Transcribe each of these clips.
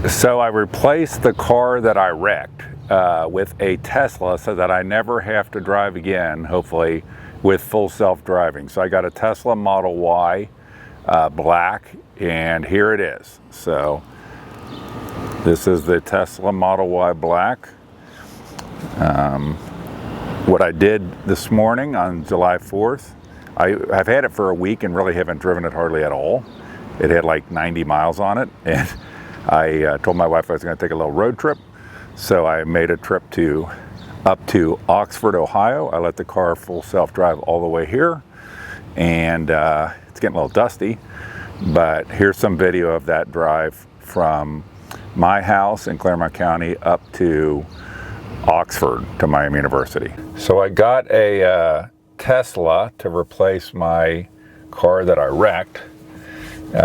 So I replaced the car that I wrecked with a Tesla so that I never have to drive again, hopefully, with full self-driving. So I got a Tesla Model Y black, and here it is. So this is the Tesla Model Y black. What I did this morning on July 4th, I've had it for a week and really haven't driven it hardly at all. It had like 90 miles on it, and I told my wife I was going to take a little road trip. So I made a trip up to Oxford, Ohio. I let the car full self-drive all the way here, and it's getting a little dusty, but here's some video of that drive from my house in Claremont County up to Oxford to Miami University. So I got a Tesla to replace my car that I wrecked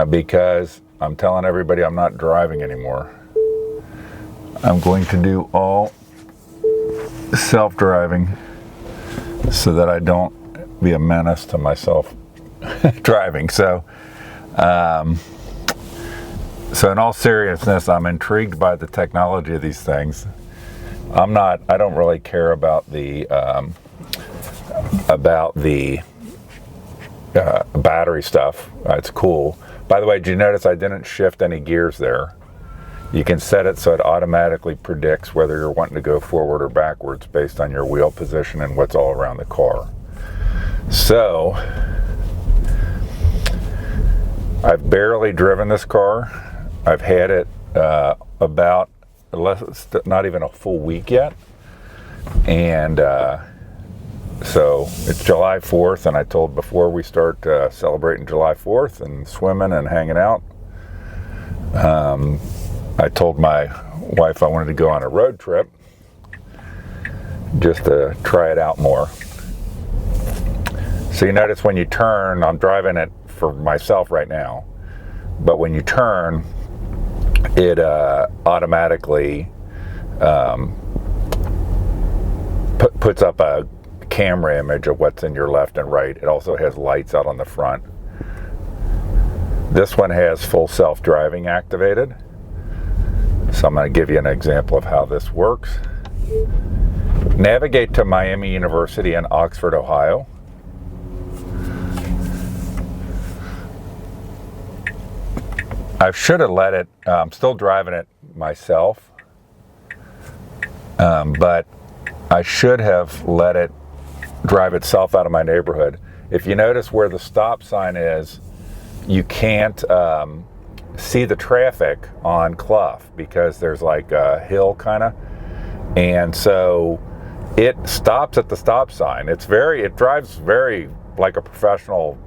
because I'm telling everybody I'm not driving anymore. I'm going to do all self-driving so that I don't be a menace to myself driving. So in all seriousness, I'm intrigued by the technology of these things. I don't really care about the battery stuff. It's cool. By the way, did you notice I didn't shift any gears there? You can set it so it automatically predicts whether you're wanting to go forward or backwards based on your wheel position and what's all around the car. So, I've barely driven this car. I've had it about not even a full week yet. And so it's July 4th, and I told before we start celebrating July 4th and swimming and hanging out, I told my wife I wanted to go on a road trip just to try it out more. So you notice when you turn, I'm driving it for myself right now, but when you turn, it automatically puts up a camera image of what's in your left and right. It also has lights out on the front. This one has full self-driving activated. So I'm going to give you an example of how this works. Navigate to Miami University in Oxford, Ohio. I should have let it, I'm still driving it myself, but I should have let it drive itself out of my neighborhood. If you notice where the stop sign is, you can't see the traffic on Clough because there's like a hill kind of, and so it stops at the stop sign. It drives very like a professional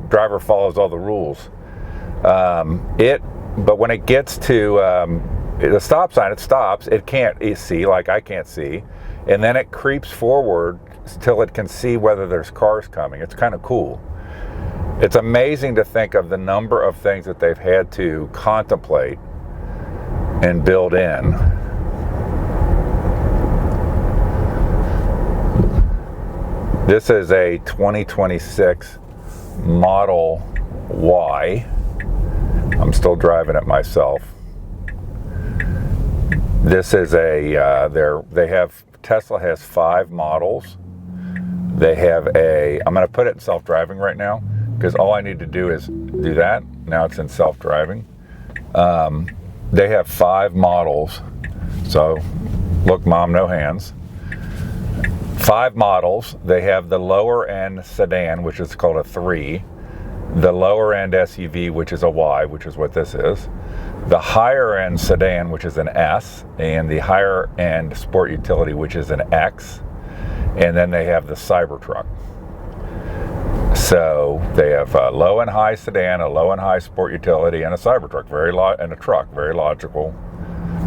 driver, follows all the rules. But when it gets to the stop sign, it stops. It can't see, like I can't see, and then it creeps forward till it can see whether there's cars coming. It's kind of cool. It's amazing to think of the number of things that they've had to contemplate and build in. This is a 2026 Model Y. I'm still driving it myself. This is Tesla has 5 models. They have I'm going to put it in self-driving right now because all I need to do is do that. Now it's in self-driving. They have 5 models. So look, Mom, no hands. 5 models. They have the lower end sedan, which is called a 3. The lower end SUV, which is a Y, which is what this is. The higher end sedan, which is an S, and the higher end sport utility, which is an X. And then they have the Cybertruck. So they have a low and high sedan, a low and high sport utility, and a Cybertruck, and a truck, very logical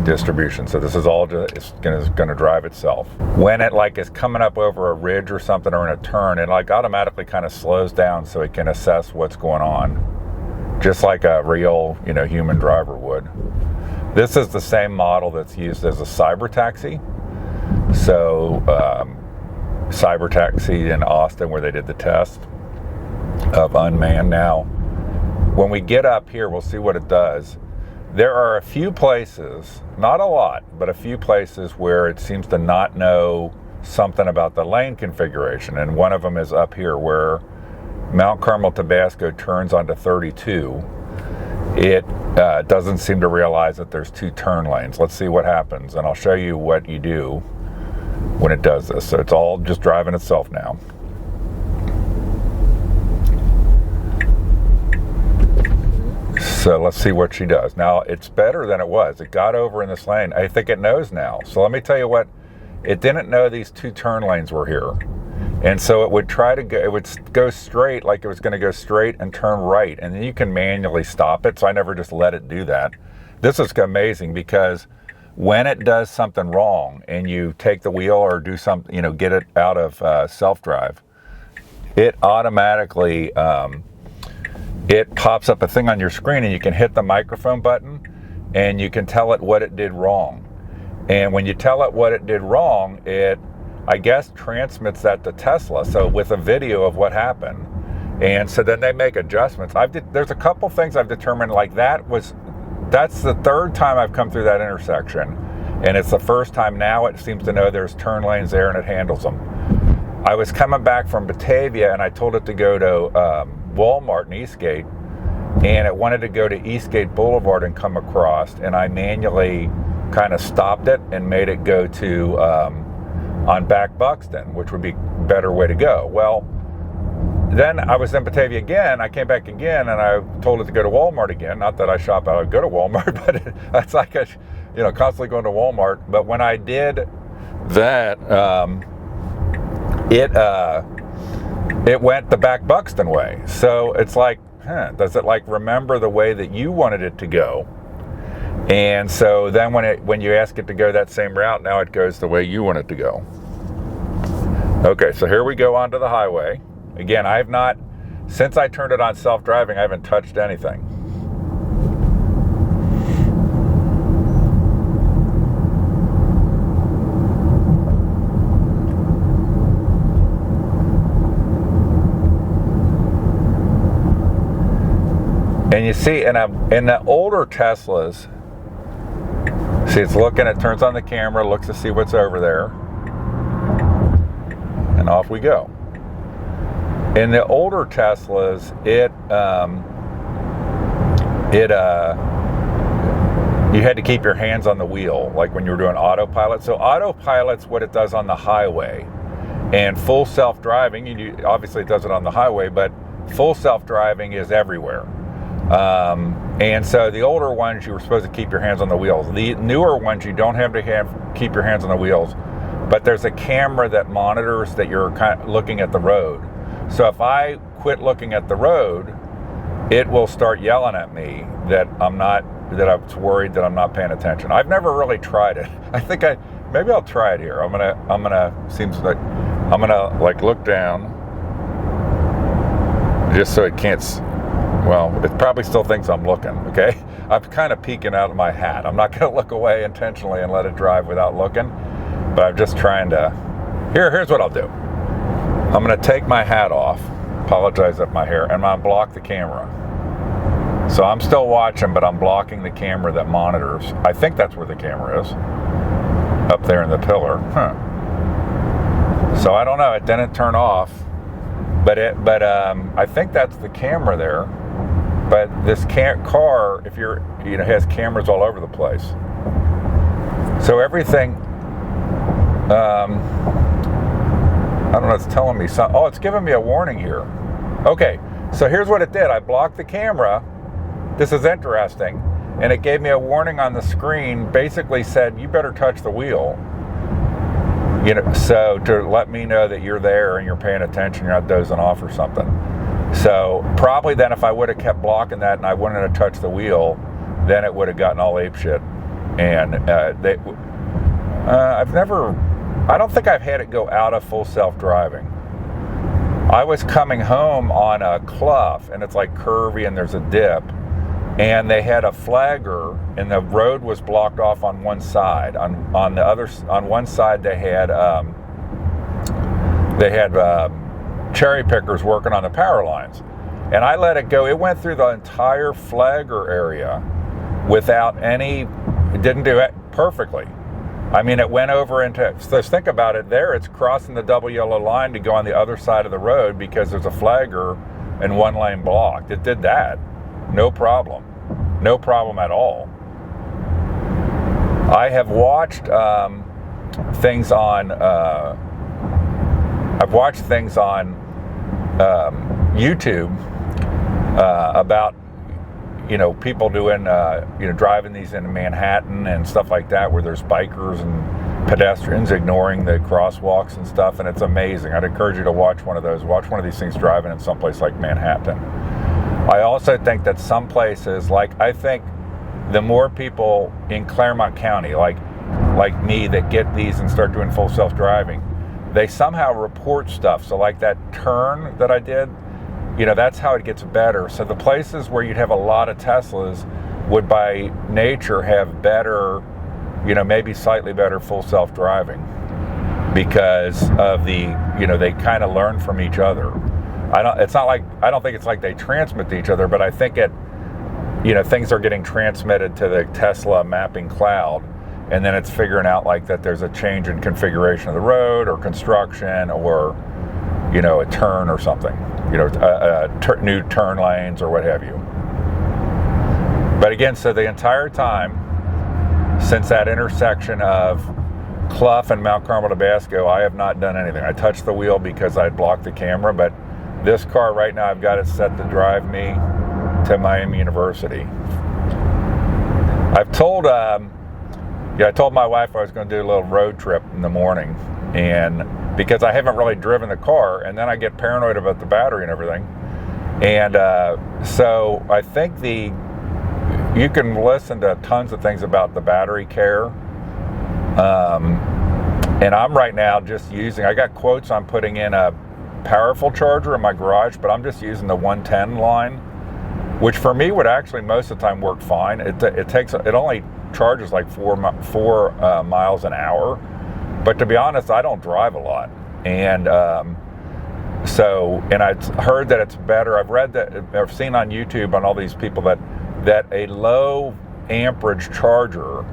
distribution. So this is all just going to drive itself. When it is coming up over a ridge or something or in a turn, it automatically kind of slows down so it can assess what's going on, just like a real human driver would. This is the same model that's used as a cyber taxi. So cyber taxi in Austin, where they did the test of unmanned. Now when we get up here, we'll see what it does. there are a few places, not a lot, but a few places where it seems to not know something about the lane configuration. And one of them is up here where Mount Carmel Tabasco turns onto 32. It doesn't seem to realize that there's 2 turn lanes. Let's see what happens, and I'll show you what you do when it does this. So it's all just driving itself now. So let's see what she does. Now, it's better than it was. It got over in this lane. I think it knows now. So let me tell you what, it didn't know these 2 turn lanes were here. And so it would try to go, it would go straight, like it was going to go straight and turn right. And then you can manually stop it. So I never just let it do that. This is amazing because when it does something wrong and you take the wheel or do something, get it out of self-drive, it automatically, it pops up a thing on your screen and you can hit the microphone button and you can tell it what it did wrong. And when you tell it what it did wrong, it, I guess, transmits that to Tesla. So with a video of what happened. And so then they make adjustments. There's a couple things I've determined, like that's the 3rd time I've come through that intersection. And it's the 1st time now it seems to know there's turn lanes there and it handles them. I was coming back from Batavia and I told it to go to Walmart in Eastgate, and it wanted to go to Eastgate Boulevard and come across, and I manually kind of stopped it and made it go to on back Buxton, which would be a better way to go. Well, then I was in Batavia again. I came back again and I told it to go to Walmart again. Not that I shop out, I go to Walmart, but that's like constantly going to Walmart. But when I did that, it went the back Buxton way. So it's like, does it like remember the way that you wanted it to go? And so then when you ask it to go that same route, now it goes the way you want it to go. Okay, so here we go onto the highway. Again, I have not, since I turned it on self-driving, I haven't touched anything. And you see in the older Teslas, see, it's looking, it turns on the camera, looks to see what's over there, and off we go. In the older Teslas, you had to keep your hands on the wheel, like when you were doing autopilot. So autopilot's what it does on the highway, and full self-driving, obviously it does it on the highway, but full self-driving is everywhere. And so the older ones, you were supposed to keep your hands on the wheels. The newer ones, you don't have to keep your hands on the wheels, but there's a camera that monitors that you're kind of looking at the road. So if I quit looking at the road, it will start yelling at me that I'm worried that I'm not paying attention. I've never really tried it. Maybe I'll try it here. I'm gonna like look down just so it can't. Well, it probably still thinks I'm looking, okay? I'm kind of peeking out of my hat. I'm not going to look away intentionally and let it drive without looking, but I'm just trying to... Here's what I'll do. I'm going to take my hat off, apologize if my hair, and I'm going to block the camera. So I'm still watching, but I'm blocking the camera that monitors. I think that's where the camera is, up there in the pillar. So I don't know, it didn't turn off, but I think that's the camera there. But this car, if has cameras all over the place. So everything, I don't know, it's telling me something. Oh, it's giving me a warning here. Okay, so here's what it did. I blocked the camera. This is interesting. And it gave me a warning on the screen, basically said, you better touch the wheel. So to let me know that you're there and you're paying attention, you're not dozing off or something. So probably then if I would have kept blocking that and I wouldn't have touched the wheel, then it would have gotten all apeshit. And I don't think I've had it go out of full self-driving. I was coming home on a clough and it's like curvy and there's a dip, and they had a flagger and the road was blocked off on one side. On one side they had cherry pickers working on the power lines, and I let it go. It went through the entire flagger area without any, it didn't do it perfectly. I mean, it went over into, so think about it there, it's crossing the double yellow line to go on the other side of the road because there's a flagger and one lane blocked. It did that. No problem. No problem at all. I have watched things on, YouTube about, people doing, driving these into Manhattan and stuff like that, where there's bikers and pedestrians ignoring the crosswalks and stuff, and it's amazing. I'd encourage you to watch one of those. Watch one of these things driving in someplace like Manhattan. I also think that some places, I think the more people in Claremont County, like me, that get these and start doing full self-driving, they somehow report stuff. So like that turn that I did, that's how it gets better. So the places where you'd have a lot of Teslas would by nature have better, maybe slightly better full self-driving, because of the, they kind of learn from each other. I don't think it's like they transmit to each other, but I think things are getting transmitted to the Tesla mapping cloud, and then it's figuring out that there's a change in configuration of the road or construction or, a turn or something, new turn lanes or what have you. But again, so the entire time since that intersection of Clough and Mount Carmel Tabasco, I have not done anything. I touched the wheel because I had blocked the camera, but this car right now, I've got it set to drive me to Miami University. I've told, I told my wife I was going to do a little road trip in the morning, and because I haven't really driven the car, and then I get paranoid about the battery and everything. And so I think you can listen to tons of things about the battery care. And I'm right now just I got quotes on putting in a powerful charger in my garage, but I'm just using the 110 line, which for me would actually most of the time work fine. It only charges like 4 miles an hour, but to be honest, I don't drive a lot. And and I've heard that it's better. I've seen on YouTube on all these people that a low amperage charger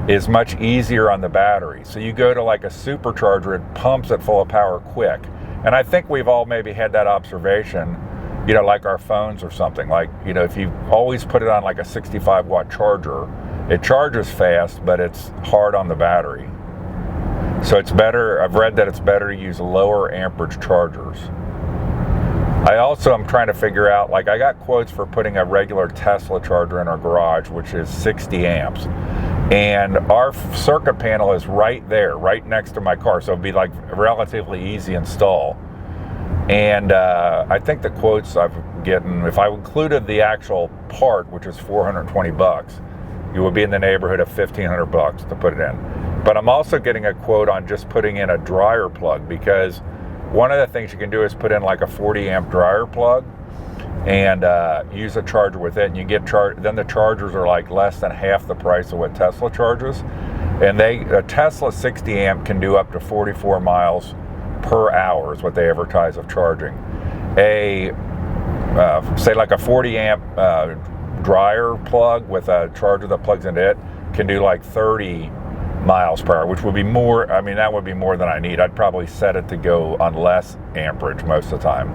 is much easier on the battery. So you go to like a supercharger, it pumps it full of power quick. And I think we've all maybe had that observation, like our phones or something. If you always put it on like a 65 watt charger, it charges fast, but it's hard on the battery. So it's better, I've read that it's better to use lower amperage chargers. I also am trying to figure out, I got quotes for putting a regular Tesla charger in our garage, which is 60 amps. And our circuit panel is right there, right next to my car. So it'd be relatively easy install. And I think the quotes I've gotten, if I included the actual part, which is $420, you would be in the neighborhood of $1,500 to put it in. But I'm also getting a quote on just putting in a dryer plug, because one of the things you can do is put in like a 40 amp dryer plug and use a charger with it, and you get then the chargers are like less than half the price of what Tesla charges. And a Tesla 60 amp can do up to 44 miles per hour is what they advertise of charging. Say like a 40 amp dryer plug with a charger that plugs into it can do like 30 miles per hour, which would be more. I mean, that would be more than I need. I'd probably set it to go on less amperage most of the time.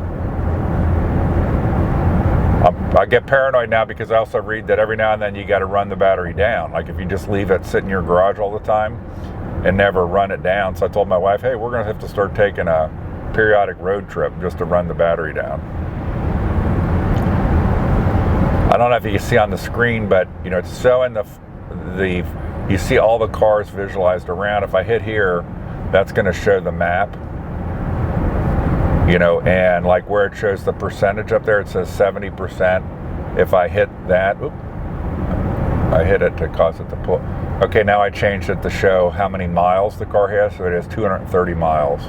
I get paranoid now because I also read that every now and then you got to run the battery down. Like if you just leave it sit in your garage all the time and never run it down. So I told my wife, hey, we're going to have to start taking a periodic road trip just to run the battery down. I don't know if you can see on the screen, but it's showing you see all the cars visualized around. If I hit here, that's going to show the map. And like where it shows the percentage up there, it says 70%. If I hit that, I hit it to cause it to pull. Okay, now I changed it to show how many miles the car has, so it has 230 miles.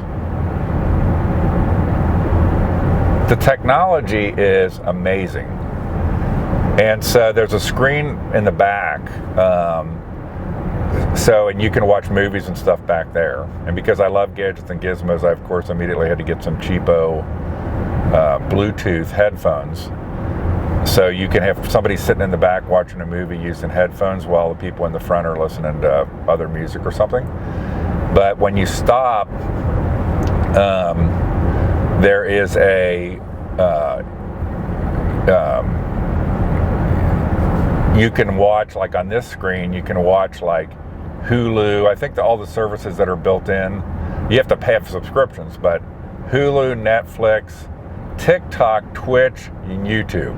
The technology is amazing. And so there's a screen in the back, and you can watch movies and stuff back there. And because I love gadgets and gizmos, I of course immediately had to get some cheapo Bluetooth headphones. So you can have somebody sitting in the back watching a movie using headphones while the people in the front are listening to other music or something. But when you stop, there is a you can watch, like on this screen, you can watch like Hulu. I think all the services that are built in, you have to pay for subscriptions, but Hulu, Netflix, TikTok, Twitch, and YouTube.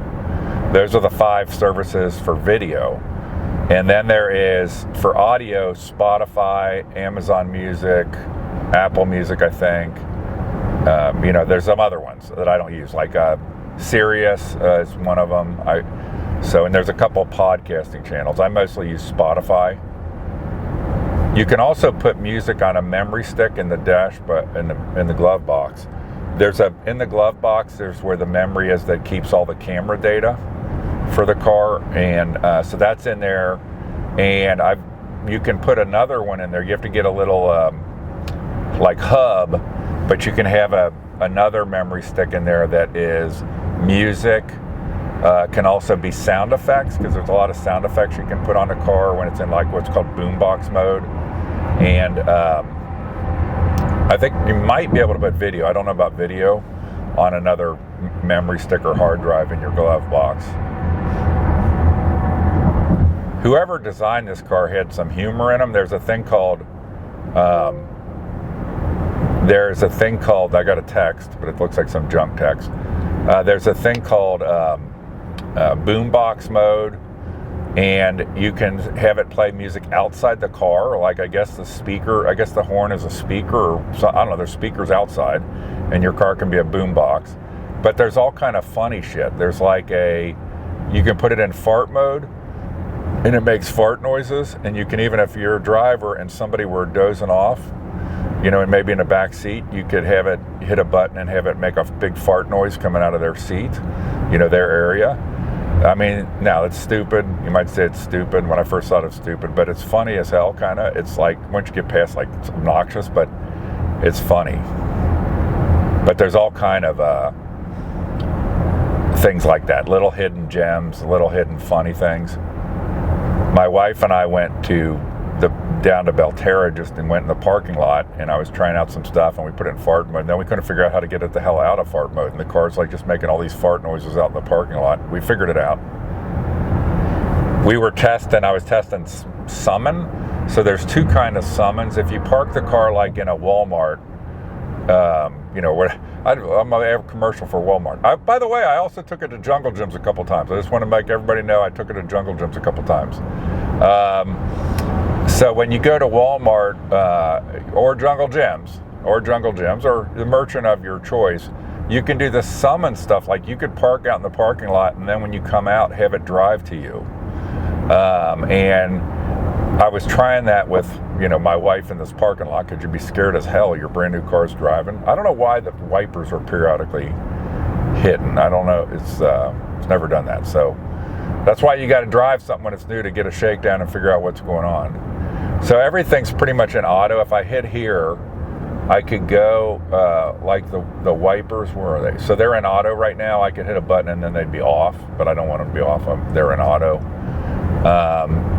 Those are the 5 services for video. And then there is, for audio, Spotify, Amazon Music, Apple Music, I think. There's some other ones that I don't use, like Sirius is one of them. And there's a couple podcasting channels. I mostly use Spotify. You can also put music on a memory stick in the dash, but in the glove box. In the glove box, there's where the memory is that keeps all the camera data for the car, and so that's in there. And you can put another one in there. You have to get a little like hub, but you can have another memory stick in there that is music. Can also be sound effects, because there's a lot of sound effects you can put on the car when it's in like what's called boombox mode. And I think you might be able to put video. I don't know about video on another memory stick or hard drive in your glove box. Whoever designed this car had some humor in them. There's a thing called I got a text, but it looks like some junk text. There's a thing called boombox mode, and you can have it play music outside the car. Like I guess the horn is a speaker, or I don't know, there's speakers outside, and your car can be a boombox. But there's all kind of funny shit. There's like you can put it in fart mode, and it makes fart noises. And you can, even if you're a driver and somebody were dozing off, and maybe in the back seat, you could have it hit a button and have it make a big fart noise coming out of their seat, their area. I mean, now it's stupid. You might say it's stupid. When I first thought it was stupid, but it's funny as hell, kind of. It's like, once you get past, like, it's obnoxious, but it's funny. But there's all kind of things like that, little hidden gems, little hidden funny things. My wife and I went down to Belterra and went in the parking lot, and I was trying out some stuff, and we put it in fart mode, and then we couldn't figure out how to get it the hell out of fart mode, and the car's like just making all these fart noises out in the parking lot. We figured it out. I was testing summon. So there's 2 kind of summons. If you park the car like in a Walmart, I'm a commercial for Walmart. By the way, I also took it to Jungle Gyms a couple times. I just want to make everybody know I took it to Jungle Gyms a couple times. So when you go to Walmart or Jungle Gyms or the merchant of your choice, you can do the summon stuff. Like you could park out in the parking lot, and then when you come out, have it drive to you. And I was trying that with my wife in this parking lot, because you'd be scared as hell. Your brand new car's driving. I don't know why the wipers are periodically hitting. I don't know. It's never done that. So that's why you got to drive something when it's new, to get a shakedown and figure out what's going on. So everything's pretty much in auto. If I hit here, I could go like the wipers. Where are they? So they're in auto right now. I could hit a button and then they'd be off, but I don't want them to be off. They're in auto.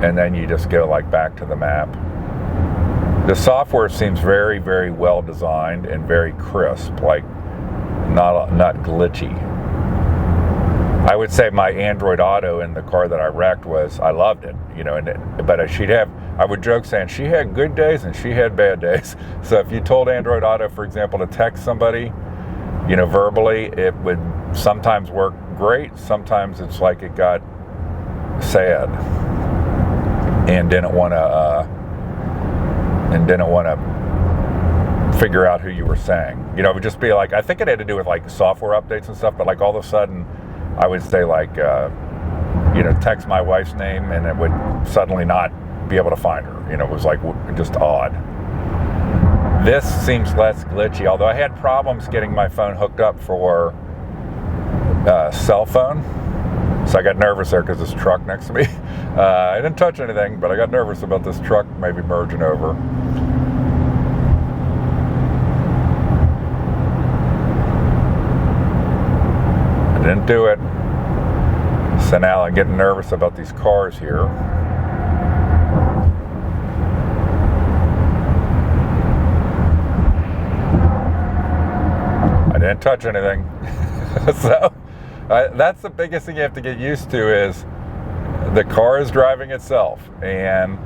And then you just go like back to the map. The software seems very, very well designed and very crisp, like not glitchy. I would say my Android Auto in the car that I wrecked I loved it, but I would joke saying she had good days and she had bad days. So if you told Android Auto, for example, to text somebody, verbally, it would sometimes work great. Sometimes it's like it got sad and didn't want to figure out who you were saying. It would just be like, I think it had to do with like software updates and stuff, but like all of a sudden I would say like, text my wife's name and it would suddenly not be able to find her. It was like just odd. This seems less glitchy, although I had problems getting my phone hooked up for cell phone. So I got nervous there because this truck next to me. I didn't touch anything, but I got nervous about this truck maybe merging over. I didn't do it. So now I'm getting nervous about these cars here. I didn't touch anything. So that's the biggest thing you have to get used to, is the car is driving itself. And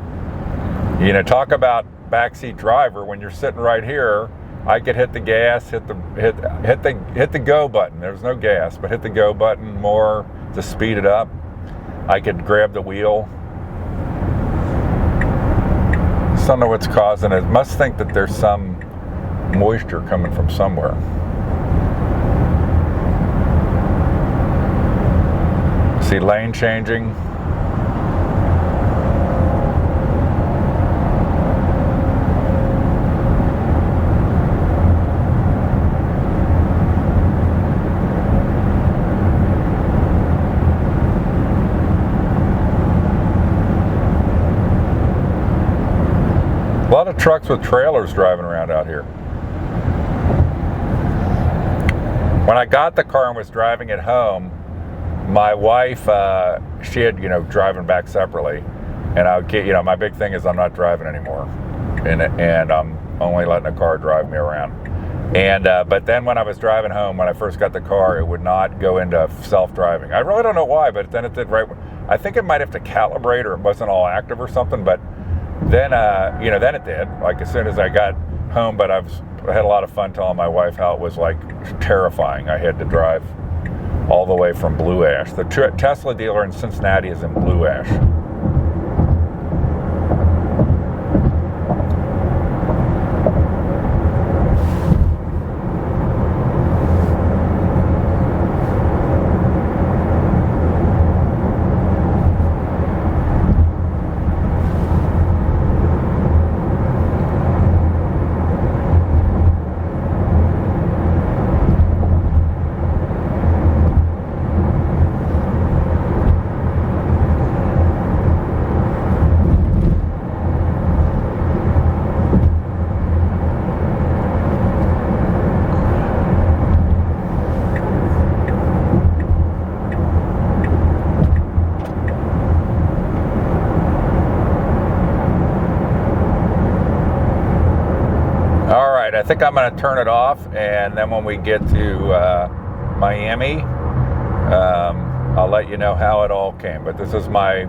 talk about backseat driver. When you're sitting right here, I could hit the gas, hit the go button. There's no gas, but hit the go button more to speed it up. I could grab the wheel. Just don't know what's causing it. Must think that there's some moisture coming from somewhere. See lane changing. A lot of trucks with trailers driving around out here. When I got the car and was driving it home, my wife, she had, driving back separately, and I would get, my big thing is I'm not driving anymore, and I'm only letting the car drive me around. And but then when I was driving home, when I first got the car, it would not go into self-driving. I really don't know why, but then it did right. I think it might have to calibrate, or it wasn't all active or something, but then, then it did, like as soon as I got home. But I had a lot of fun telling my wife how it was like terrifying. I had to drive all the way from Blue Ash. The Tesla dealer in Cincinnati is in Blue Ash. I think I'm going to turn it off, and then when we get to Miami, I'll let you know how it all came. But this is my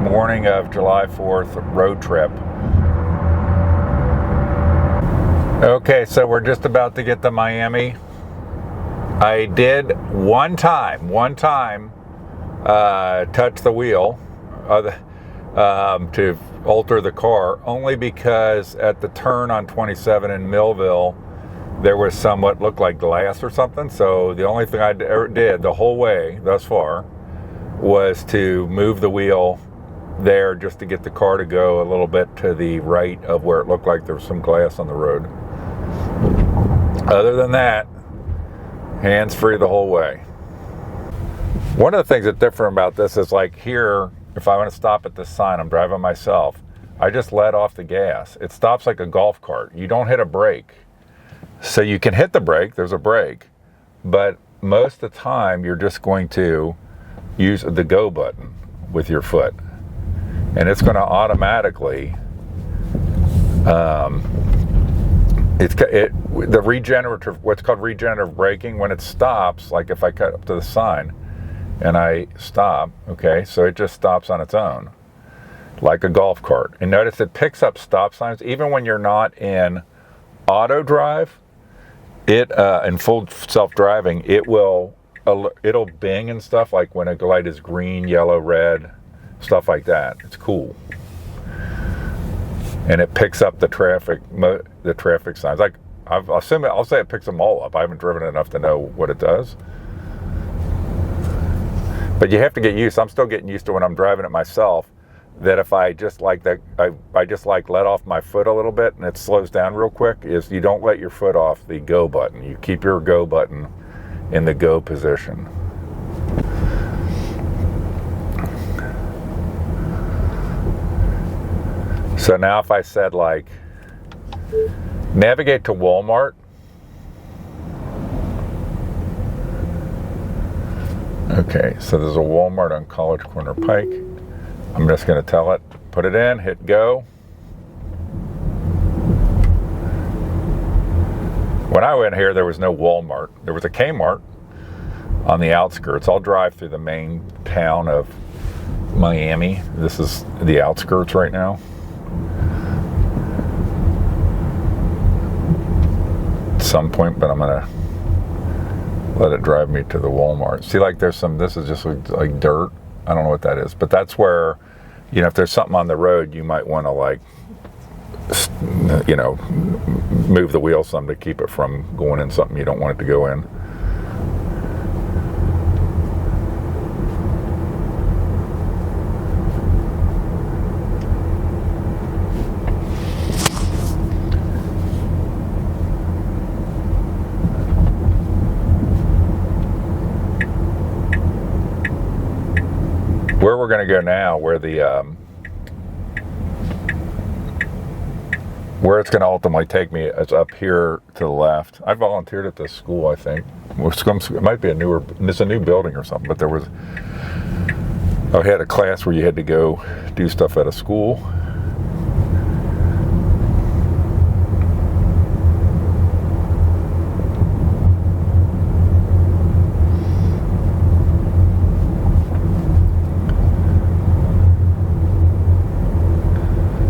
morning of July 4th road trip. Okay, so we're just about to get to Miami. I did one time touch the wheel to alter the car, only because at the turn on 27 in Millville, there was some what looked like glass or something. So the only thing I ever did the whole way thus far was to move the wheel there, just to get the car to go a little bit to the right of where it looked like there was some glass on the road. Other than that, hands-free the whole way. One of the things that's different about this is, like here, if I want to stop at this sign, I'm driving myself, I just let off the gas. It stops like a golf cart. You don't hit a brake. So you can hit the brake, there's a brake, but most of the time you're just going to use the go button with your foot. And it's going to automatically, the regenerative, what's called regenerative braking, when it stops, like if I cut up to the sign, and I stop, okay, so it just stops on its own, like a golf cart. And notice it picks up stop signs, even when you're not in auto drive. It in full self-driving, it'll bing and stuff, like when a light is green, yellow, red, stuff like that. It's cool, and it picks up the traffic signs. Like I'll say it picks them all up. I haven't driven it enough to know what it does. But you have to get used. I'm still getting used to when I'm driving it myself, that if I just like that, I just like let off my foot a little bit and it slows down real quick, is you don't let your foot off the go button. You keep your go button in the go position. So now if I said like, navigate to Walmart, Okay, so there's a Walmart on College Corner Pike. I'm just going to tell it, put it in, hit go. When I went here, there was no Walmart. There was a Kmart on the outskirts. I'll drive through the main town of Miami. This is the outskirts right now. At some point, but I'm gonna let it drive me to the Walmart. See, like there's some, this is just like dirt. I don't know what that is, but that's where, you know, if there's something on the road, you might want to, like, you know, move the wheel some to keep it from going in something you don't want it to go in. Where we're going to go now, where it's going to ultimately take me is up here to the left. I volunteered at this school, I think. It might be it's a new building or something, but I had a class where you had to go do stuff at a school.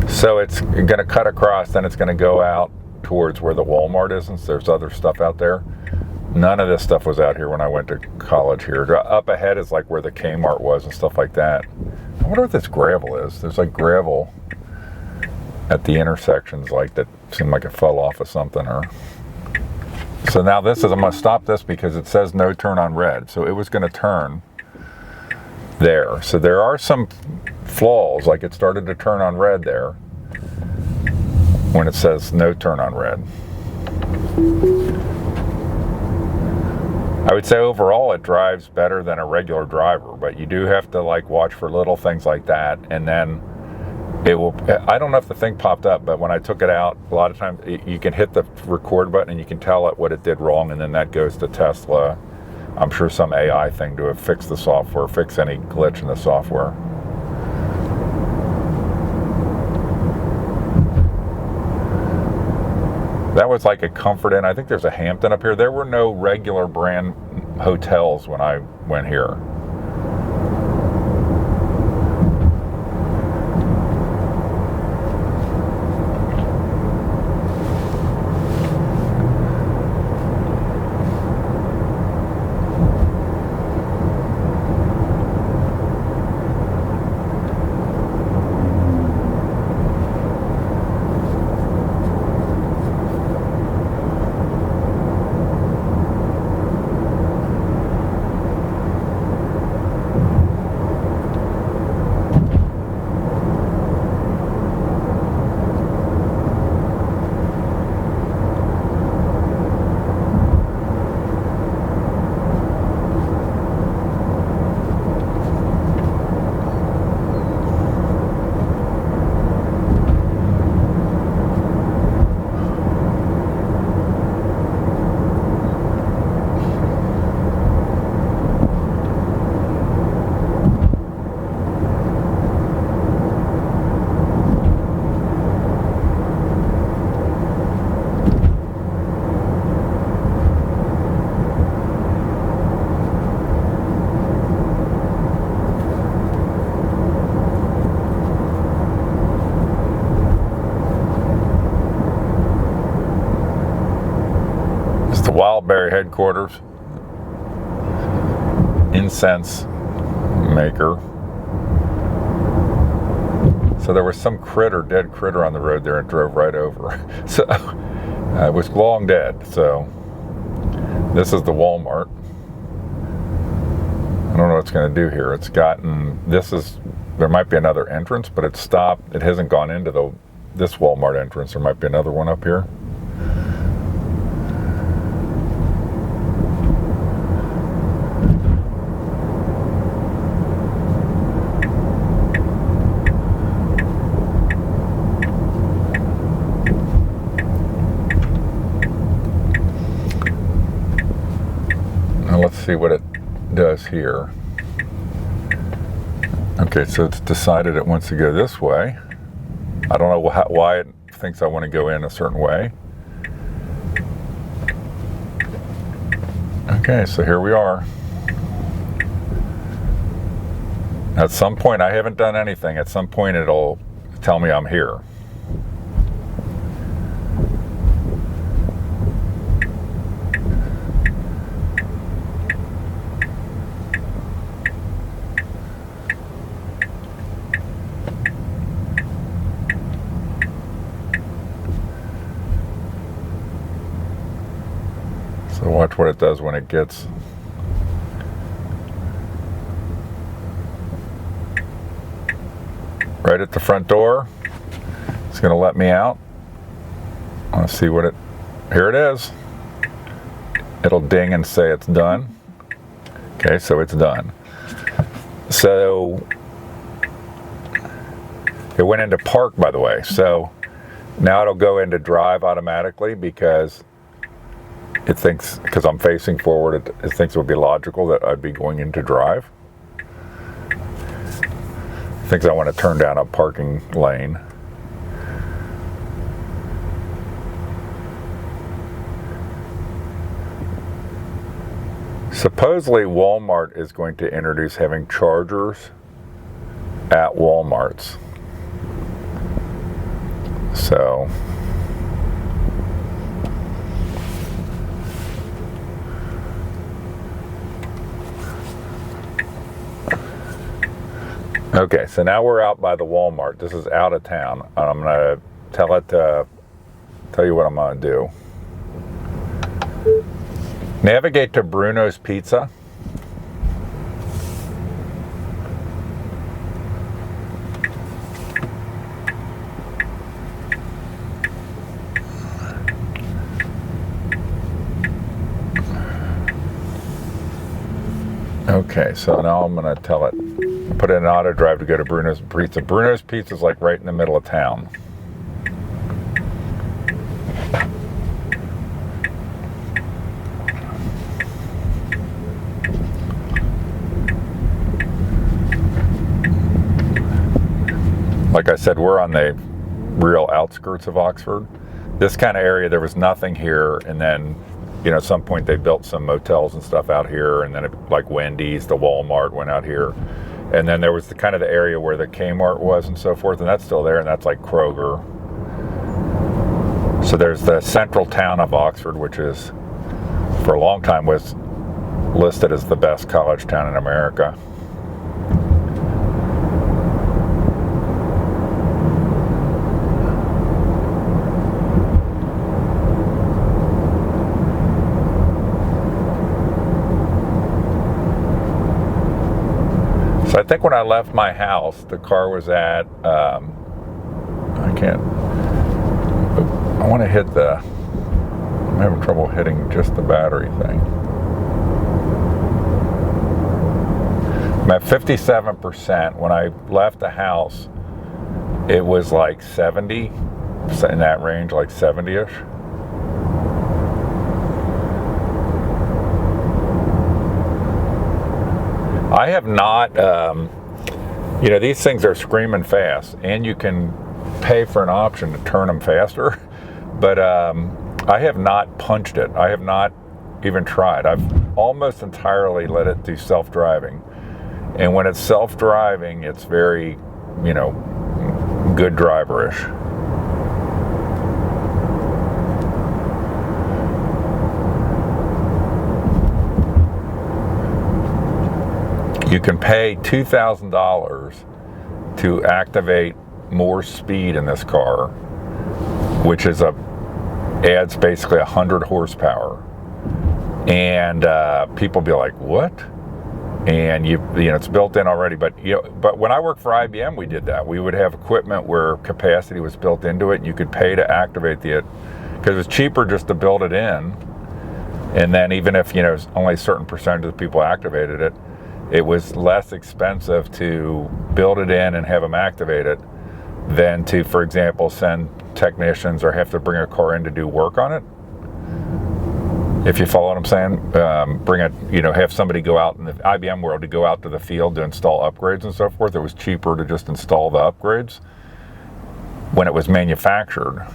So it's going to cut across, then it's going to go out towards where the Walmart is, and there's other stuff out there. None of this stuff was out here when I went to college here. Up ahead is like where the Kmart was and stuff like that. I wonder what this gravel is. There's like gravel at the intersections, like that seemed like it fell off of something. So now I'm going to stop this because it says no turn on red. So it was going to turn there. So there are some flaws, like it started to turn on red there when it says no turn on red. I would say overall it drives better than a regular driver, but you do have to, like, watch for little things like that, and then it will, I don't know if the thing popped up, but when I took it out, a lot of times you can hit the record button and you can tell it what it did wrong, and then that goes to Tesla. I'm sure some AI thing to fix the software, fix any glitch in the software. That was like a Comfort Inn. I think there's a Hampton up here. There were no regular brand hotels when I went here. Wildberry headquarters, incense maker. So there was some dead critter on the road there and drove right over. So it was long dead. So this is the Walmart. I don't know what it's going to do here. There might be another entrance, but it's stopped. It hasn't gone into this Walmart entrance. There might be another one up here. Let's see what it it does here. Okay, so it's decided it wants to go this way. I don't know why it thinks I want to go in a certain way. Okay, so here we are. At some point, I haven't done anything. At some point, it'll tell me I'm here. So watch what it does when it gets right at the front door. It's going to let me out. Let's see what here it is. It'll ding and say it's done. Okay, so it's done. So it went into park, by the way. So now it'll go into drive automatically because it thinks, because I'm facing forward, it thinks it would be logical that I'd be going into drive. It thinks I want to turn down a parking lane. Supposedly Walmart is going to introduce having chargers at Walmarts. So okay, so now we're out by the Walmart. This is out of town. I'm going to tell you what I'm going to do. Navigate to Bruno's Pizza. Okay, so now I'm going to tell it, put in an auto drive to go to Bruno's Pizza. Bruno's Pizza is like right in the middle of town. Like I said, we're on the real outskirts of Oxford. This kind of area, there was nothing here, and then, you know, at some point they built some motels and stuff out here, and then like Wendy's, the Walmart went out here, and then there was the kind of the area where the Kmart was and so forth, and that's still there, and that's like Kroger. So there's the central town of Oxford, which is, for a long time, was listed as the best college town in America. So I think when I left my house, the car was at, I want to hit I'm having trouble hitting just the battery thing. I'm at 57%. When I left the house, it was like 70, in that range, like 70-ish. I have not, you know, these things are screaming fast, and you can pay for an option to turn them faster, but I have not punched it. I have not even tried. I've almost entirely let it do self-driving, and when it's self-driving, it's very, you know, good driverish. You can pay $2,000 to activate more speed in this car, which is adds basically 100 horsepower. And people be like, "What?" And you know it's built in already. But but when I worked for IBM, we did that. We would have equipment where capacity was built into it, and you could pay to activate it because it was cheaper just to build it in. And then even if only a certain percentage of the people activated it, it was less expensive to build it in and have them activate it than to, for example, send technicians or have to bring a car in to do work on it. If you follow what I'm saying, bring it, have somebody go out in the IBM world to go out to the field to install upgrades and so forth. It was cheaper to just install the upgrades when it was manufactured.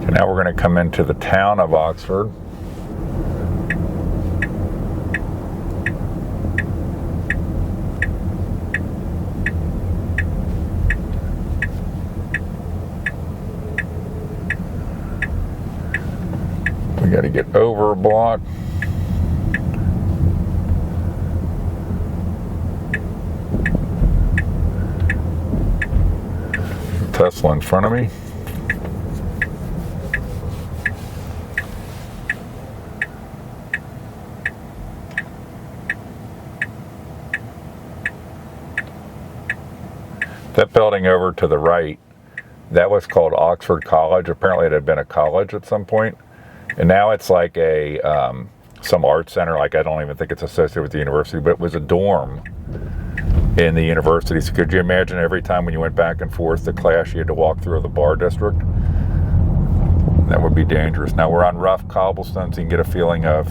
Now we're going to come into the town of Oxford. We got to get over a block. Tesla in front of me. That building over to the right, that was called Oxford College. Apparently it had been a college at some point. And now it's like a some art center. Like, I don't even think it's associated with the university, but it was a dorm in the university. So could you imagine every time when you went back and forth to class, you had to walk through the bar district? That would be dangerous. Now we're on rough cobblestone, so you can get a feeling of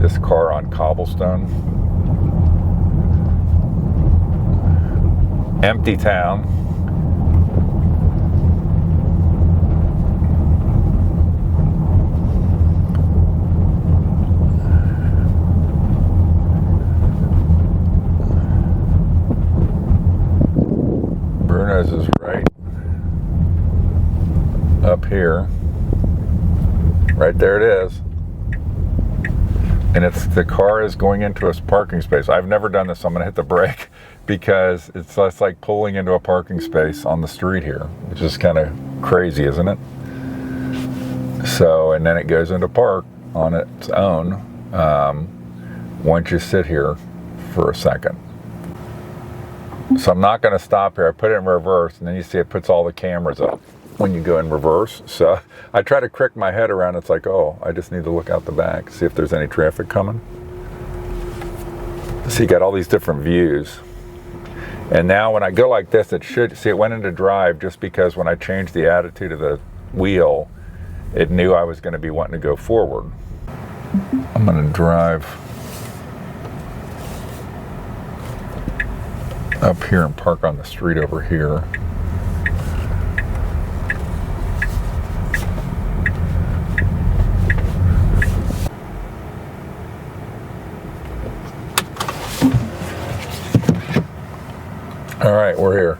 this car on cobblestone. Empty town. Bruno's is right up here. Right there it is. And the car is going into a parking space. I've never done this, so I'm going to hit the brake because it's like pulling into a parking space on the street here. It's just kind of crazy, isn't it? So, and then it goes into park on its own once you sit here for a second. So I'm not going to stop here. I put it in reverse, and then you see it puts all the cameras up when you go in reverse. So I try to crick my head around. It's like, oh, I just need to look out the back, see if there's any traffic coming. So you got all these different views. And now when I go like this, it went into drive just because when I changed the attitude of the wheel, it knew I was going to be wanting to go forward. I'm going to drive up here and park on the street over here. All right, we're here.